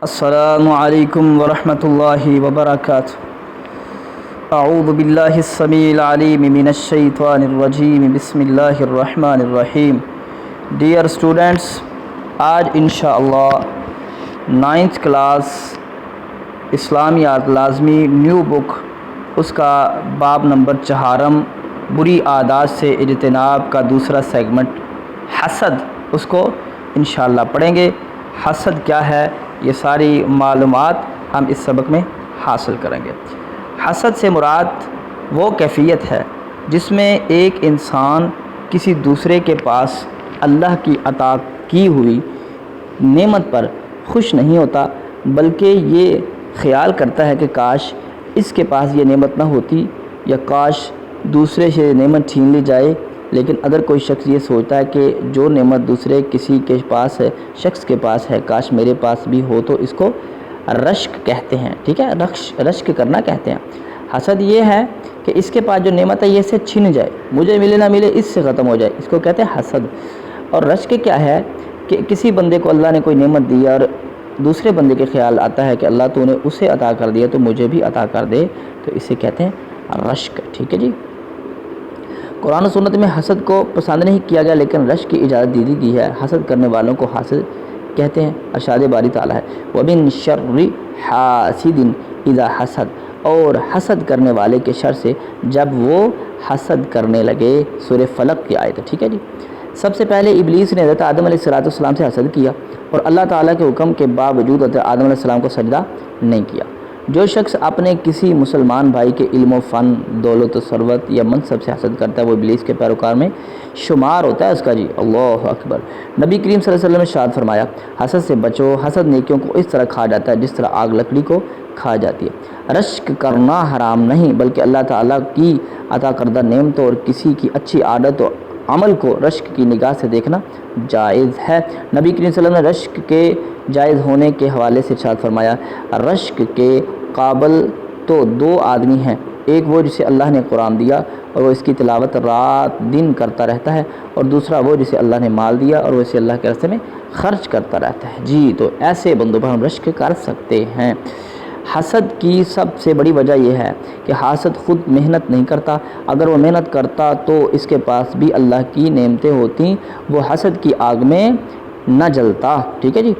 السلام علیکم ورحمۃ اللہ وبرکاتہ۔ اعوذ باللہ السمیع العلیم من الشیطان الرجیم، بسم اللہ الرحمن الرحیم۔ ڈیئر اسٹوڈنٹس، آج انشاءاللہ 9th کلاس اسلامیات لازمی نیو بک، اس کا باب نمبر 4 بری عادات سے اجتناب کا دوسرا سیگمنٹ حسد، اس کو انشاءاللہ پڑھیں گے۔ حسد کیا ہے، یہ ساری معلومات ہم اس سبق میں حاصل کریں گے۔ حسد سے مراد وہ کیفیت ہے جس میں ایک انسان کسی دوسرے کے پاس اللہ کی عطا کی ہوئی نعمت پر خوش نہیں ہوتا، بلکہ یہ خیال کرتا ہے کہ کاش اس کے پاس یہ نعمت نہ ہوتی، یا کاش دوسرے سے نعمت چھین لی جائے۔ لیکن اگر کوئی شخص یہ سوچتا ہے کہ جو نعمت دوسرے کسی کے پاس ہے، شخص کے پاس ہے، کاش میرے پاس بھی ہو، تو اس کو رشک کہتے ہیں، ٹھیک ہے، رشک کرنا کہتے ہیں۔ حسد یہ ہے کہ اس کے پاس جو نعمت ہے یہ سے چھن جائے، مجھے ملے نہ ملے اس سے ختم ہو جائے، اس کو کہتے ہیں حسد۔ اور رشک کیا ہے کہ کسی بندے کو اللہ نے کوئی نعمت دی اور دوسرے بندے کے خیال آتا ہے کہ اللہ تو نے اسے عطا کر دیا تو مجھے بھی عطا کر دے، تو اسے کہتے ہیں رشک، ٹھیک ہے جی۔ قرآن و سنت میں حسد کو پسند نہیں کیا گیا، لیکن رشک کی اجازت دے دی گئی ہے۔ حسد کرنے والوں کو حاسد کہتے ہیں۔ ارشاد باری تعالیٰ ہے وَمِن شَرِّ حَاسِدٍ اِذَا حَسَد، اور حسد کرنے والے کے شر سے جب وہ حسد کرنے لگے۔ سورہ فلق کی آیت ہے، ٹھیک ہے جی۔ سب سے پہلے ابلیس نے حضرت آدم علیہ السلام سے حسد کیا، اور اللہ تعالیٰ کے حکم کے باوجود حضرت آدم علیہ السلام کو سجدہ نہیں کیا۔ جو شخص اپنے کسی مسلمان بھائی کے علم و فن، دولت و ثروت یا منصب سے حسد کرتا ہے، وہ ابلیس کے پیروکار میں شمار ہوتا ہے اس کا جی، اللہ اکبر۔ نبی کریم صلی اللہ علیہ وسلم نے ارشاد فرمایا حسد سے بچو، حسد نیکیوں کو اس طرح کھا جاتا ہے جس طرح آگ لکڑی کو کھا جاتی ہے۔ رشک کرنا حرام نہیں، بلکہ اللہ تعالیٰ کی عطا کردہ نعمتوں اور کسی کی اچھی عادت و عمل کو رشک کی نگاہ سے دیکھنا جائز ہے۔ نبی کریم صلی اللہ علیہ وسلم نے رشک کے جائز ہونے کے حوالے سے ارشاد فرمایا رشک کے قابل تو 2 آدمی ہیں، ایک وہ جسے اللہ نے قرآن دیا اور وہ اس کی تلاوت رات دن کرتا رہتا ہے، اور دوسرا وہ جسے اللہ نے مال دیا اور وہ اسے اللہ کے راستے میں خرچ کرتا رہتا ہے جی۔ تو ایسے بندوں پر ہم رشک کر سکتے ہیں۔ حسد کی سب سے بڑی وجہ یہ ہے کہ حاسد خود محنت نہیں کرتا، اگر وہ محنت کرتا تو اس کے پاس بھی اللہ کی نعمتیں ہوتی، وہ حسد کی آگ میں نہ جلتا، ٹھیک ہے جی۔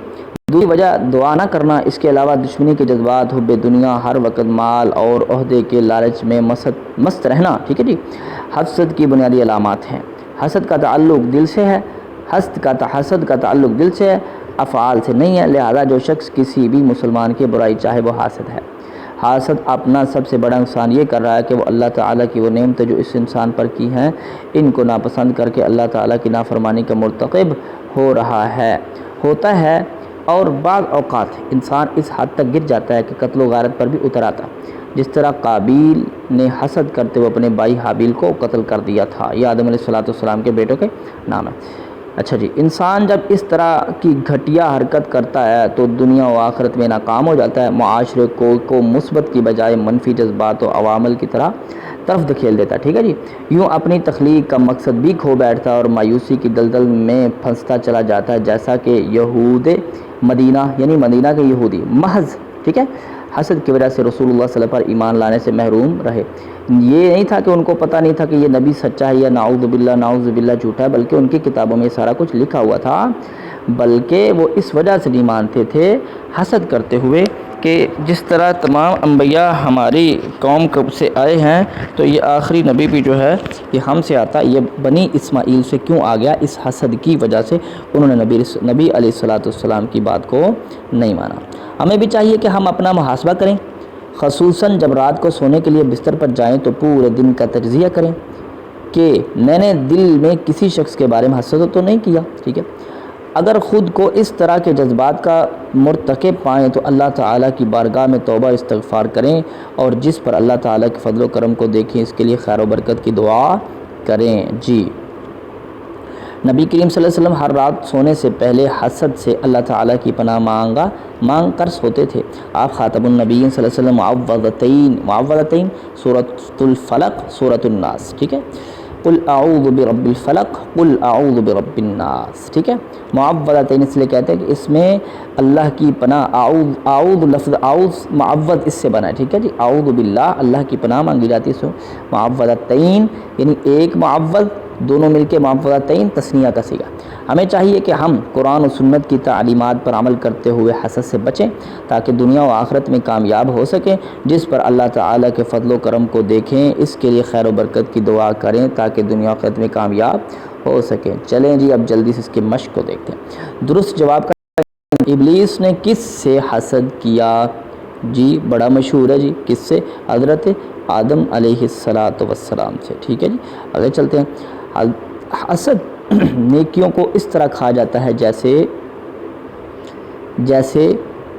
دوسری وجہ دعا نہ کرنا، اس کے علاوہ دشمنی کے جذبات، حب دنیا، ہر وقت مال اور عہدے کے لالچ میں مست رہنا، ٹھیک ہے جی، حسد کی بنیادی علامات ہیں۔ حسد کا تعلق دل سے ہے، حسد کا تعلق دل سے ہے، افعال سے نہیں ہے، لہذا جو شخص کسی بھی مسلمان کی برائی چاہے وہ حاسد ہے۔ حاسد اپنا سب سے بڑا نقصان یہ کر رہا ہے کہ وہ اللہ تعالیٰ کی وہ نعمتیں جو اس انسان پر کی ہیں، ان کو ناپسند کر کے اللہ تعالیٰ کی نافرمانی کا مرتکب ہو رہا ہے، ہوتا ہے۔ اور بعض اوقات انسان اس حد تک گر جاتا ہے کہ قتل و غارت پر بھی اتر آتا، جس طرح قابیل نے حسد کرتے ہوئے اپنے بھائی حابیل کو قتل کر دیا تھا۔ یہ آدم علیہ السلام کے بیٹوں کے نام ہے۔ اچھا جی، انسان جب اس طرح کی گھٹیا حرکت کرتا ہے تو دنیا و آخرت میں ناکام ہو جاتا ہے، معاشرے کو مثبت کی بجائے منفی جذبات و عوامل کی طرف دھکیل دیتا ہے، ٹھیک ہے جی۔ یوں اپنی تخلیق کا مقصد بھی کھو بیٹھتا ہے اور مایوسی کی دلدل میں پھنستا چلا جاتا ہے، جیسا کہ یہود مدینہ یعنی مدینہ کے یہودی محض، ٹھیک ہے، حسد کی وجہ سے رسول اللہ صلی اللہ علیہ وسلم پر ایمان لانے سے محروم رہے۔ یہ نہیں تھا کہ ان کو پتہ نہیں تھا کہ یہ نبی سچا ہے یا نعوذ باللہ جھوٹا ہے، بلکہ ان کی کتابوں میں یہ سارا کچھ لکھا ہوا تھا، بلکہ وہ اس وجہ سے نہیں مانتے تھے حسد کرتے ہوئے کہ جس طرح تمام انبیاء ہماری قوم سے آئے ہیں تو یہ آخری نبی بھی جو ہے یہ ہم سے آتا، یہ بنی اسماعیل سے کیوں آ گیا؟ اس حسد کی وجہ سے انہوں نے نبی علیہ السلام کی بات کو نہیں مانا۔ ہمیں بھی چاہیے کہ ہم اپنا محاسبہ کریں، خصوصاً جب رات کو سونے کے لیے بستر پر جائیں تو پورے دن کا تجزیہ کریں کہ میں نے دل میں کسی شخص کے بارے میں حسد تو نہیں کیا، ٹھیک ہے۔ اگر خود کو اس طرح کے جذبات کا مرتکب پائیں تو اللہ تعالیٰ کی بارگاہ میں توبہ استغفار کریں، اور جس پر اللہ تعالیٰ کے فضل و کرم کو دیکھیں اس کے لیے خیر و برکت کی دعا کریں جی۔ نبی کریم صلی اللہ علیہ وسلم ہر رات سونے سے پہلے حسد سے اللہ تعالیٰ کی پناہ مانگ کر سوتے تھے۔ آپ خاتم النبیین صلی اللہ علیہ وسلم معوذتین سورۃ الفلق، سورۃ الناس، ٹھیک ہے، قل اعوذ برب الفلق قل اعوذ برب الناس، ٹھیک ہے۔ معوذتین اس لیے کہتے ہیں کہ اس میں اللہ کی پناہ، اعوذ لفظ اعوذ معوذ اس سے بنا ہے، ٹھیک ہے جی، اعوذ باللہ اللہ کی پناہ مانگی جاتی ہے اس میں۔ معوذتین یعنی ایک معوذ، دونوں مل کے معوذتین تثنیہ کا صیغہ۔ ہمیں چاہیے کہ ہم قرآن و سنت کی تعلیمات پر عمل کرتے ہوئے حسد سے بچیں تاکہ دنیا و آخرت میں کامیاب ہو سکیں۔ جس پر اللہ تعالیٰ کے فضل و کرم کو دیکھیں، اس کے لیے خیر و برکت کی دعا کریں تاکہ دنیا و آخرت میں کامیاب ہو سکیں۔ چلیں جی اب جلدی سے اس کی مشق کو دیکھتے ہیں۔ درست جواب کا ابلیس نے کس سے حسد کیا؟ جی بڑا مشہور ہے جی، کس سے؟ حضرت آدم علیہ السلام سے، ٹھیک ہے جی۔ آگے چلتے ہیں۔ حسد نیکیوں کو اس طرح کھا جاتا ہے جیسے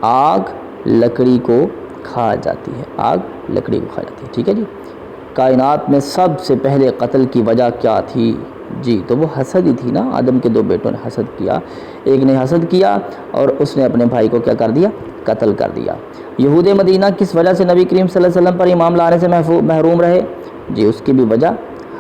آگ لکڑی کو کھا جاتی ہے، آگ لکڑی کو کھا جاتی ہے، ٹھیک ہے جی۔ کائنات میں سب سے پہلے قتل کی وجہ کیا تھی؟ جی تو وہ حسد ہی تھی نا، آدم کے دو بیٹوں نے حسد کیا، ایک نے حسد کیا اور اس نے اپنے بھائی کو کیا کر دیا؟ قتل کر دیا۔ یہود مدینہ کس وجہ سے نبی کریم صلی اللہ علیہ وسلم پر ایمان لانے سے محروم رہے؟ جی اس کی بھی وجہ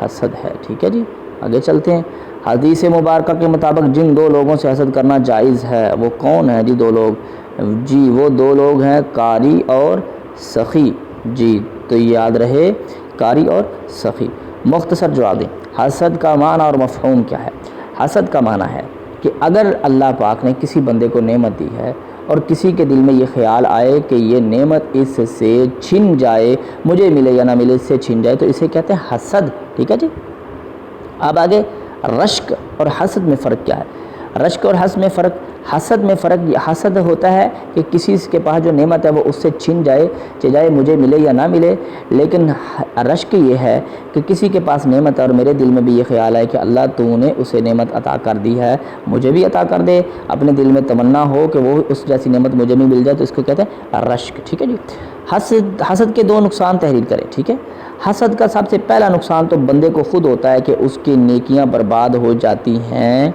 حسد ہے، ٹھیک ہے جی۔ آگے چلتے ہیں۔ حدیث مبارکہ کے مطابق جن دو لوگوں سے حسد کرنا جائز ہے وہ کون ہیں جی؟ دو لوگ، جی وہ دو لوگ ہیں قاری اور سخی، جی تو یاد رہے قاری اور سخی۔ مختصر جواب دیں، حسد کا معنی اور مفہوم کیا ہے؟ حسد کا معنی ہے کہ اگر اللہ پاک نے کسی بندے کو نعمت دی ہے اور کسی کے دل میں یہ خیال آئے کہ یہ نعمت اس سے چھن جائے، مجھے ملے یا نہ ملے، اس سے چھن جائے، تو اسے کہتے ہیں حسد، ٹھیک ہے جی۔ اب آگے رشک اور حسد میں فرق کیا ہے؟ رشک اور حسد میں فرق، حسد ہوتا ہے کہ کسی کے پاس جو نعمت ہے وہ اس سے چھن جائے، چاہے مجھے ملے یا نہ ملے، لیکن رشک یہ ہے کہ کسی کے پاس نعمت ہے اور میرے دل میں بھی یہ خیال ہے کہ اللہ تو نے اسے نعمت عطا کر دی ہے، مجھے بھی عطا کر دے، اپنے دل میں تمنا ہو کہ وہ اس جیسی نعمت مجھے بھی مل جائے، تو اس کو کہتے ہیں رشک، ٹھیک ہے جی۔ حسد کے دو نقصان تحریر کریں، ٹھیک ہے۔ حسد کا سب سے پہلا نقصان تو بندے کو خود ہوتا ہے کہ اس کی نیکیاں برباد ہو جاتی ہیں،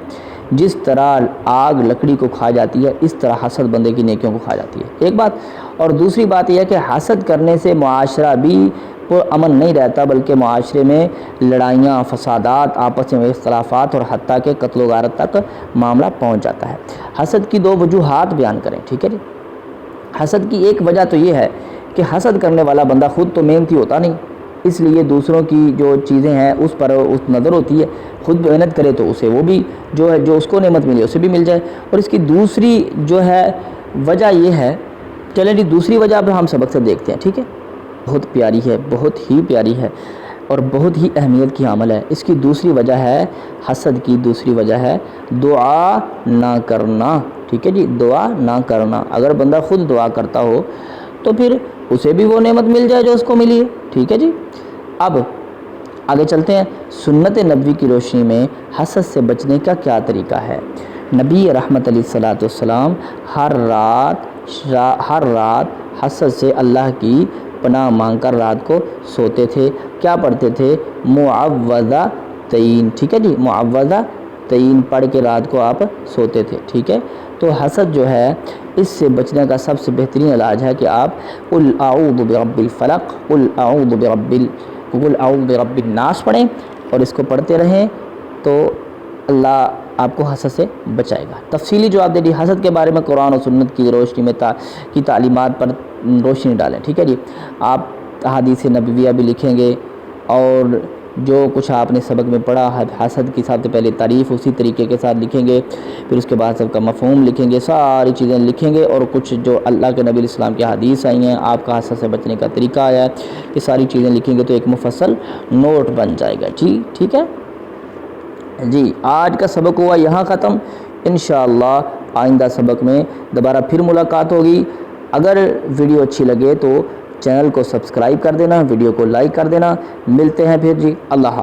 جس طرح آگ لکڑی کو کھا جاتی ہے اس طرح حسد بندے کی نیکیوں کو کھا جاتی ہے، ایک بات۔ اور دوسری بات یہ ہے کہ حسد کرنے سے معاشرہ بھی امن نہیں رہتا، بلکہ معاشرے میں لڑائیاں، فسادات، آپس میں اختلافات اور حتیٰ کہ قتل و غارت تک معاملہ پہنچ جاتا ہے۔ حسد کی دو وجوہات بیان کریں، ٹھیک ہے جی۔ حسد کی ایک وجہ تو یہ ہے کہ حسد کرنے والا بندہ خود تو محنتی ہوتا نہیں، اس لیے دوسروں کی جو چیزیں ہیں اس پر اس نظر ہوتی ہے، خود محنت کرے تو اسے وہ بھی جو ہے جو اس کو نعمت ملی اسے بھی مل جائے۔ اور اس کی دوسری جو ہے وجہ یہ ہے، چلیں جی دوسری وجہ اب ہم سبق سے دیکھتے ہیں، ٹھیک ہے، بہت پیاری ہے، بہت ہی پیاری ہے اور بہت ہی اہمیت کی عمل ہے۔ اس کی دوسری وجہ ہے، حسد کی دوسری وجہ ہے دعا نہ کرنا، ٹھیک ہے جی، دعا نہ کرنا۔ اگر بندہ خود دعا کرتا ہو تو پھر اسے بھی وہ نعمت مل جائے جو اس کو ملی ہے، ٹھیک ہے جی۔ اب آگے چلتے ہیں۔ سنت نبوی کی روشنی میں حسد سے بچنے کا کیا طریقہ ہے؟ نبی رحمت علیہ الصلوۃ والسلام ہر رات حسد سے اللہ کی پناہ مانگ کر رات کو سوتے تھے، کیا پڑھتے تھے؟ معوذتین، ٹھیک ہے جی، معوذتین پڑھ کے رات کو آپ سوتے تھے، ٹھیک ہے۔ تو حسد جو ہے اس سے بچنے کا سب سے بہترین علاج ہے کہ آپ قل اعوذ برب الفلق قل اعوذ برب الناس پڑھیں اور اس کو پڑھتے رہیں تو اللہ آپ کو حسد سے بچائے گا۔ تفصیلی جواب دے دی حسد کے بارے میں قرآن و سنت کی روشنی میں کی تعلیمات پر روشنی ڈالیں، ٹھیک ہے جی۔ آپ احادیث نبویہ بھی لکھیں گے اور جو کچھ آپ نے سبق میں پڑھا حسد کی سب سے پہلے تعریف اسی طریقے کے ساتھ لکھیں گے، پھر اس کے بعد سب کا مفہوم لکھیں گے، ساری چیزیں لکھیں گے اور کچھ جو اللہ کے نبی علیہ السلام کی حدیث آئی ہیں، آپ کا حسد سے بچنے کا طریقہ آیا ہے، یہ ساری چیزیں لکھیں گے تو ایک مفصل نوٹ بن جائے گا، جی ٹھیک ہے جی۔ آج کا سبق ہوا یہاں ختم، انشاءاللہ آئندہ سبق میں دوبارہ پھر ملاقات ہوگی۔ اگر ویڈیو اچھی لگے تو چینل کو سبسکرائب کر دینا، ویڈیو کو لائک کر دینا۔ ملتے ہیں پھر جی، اللہ حافظ۔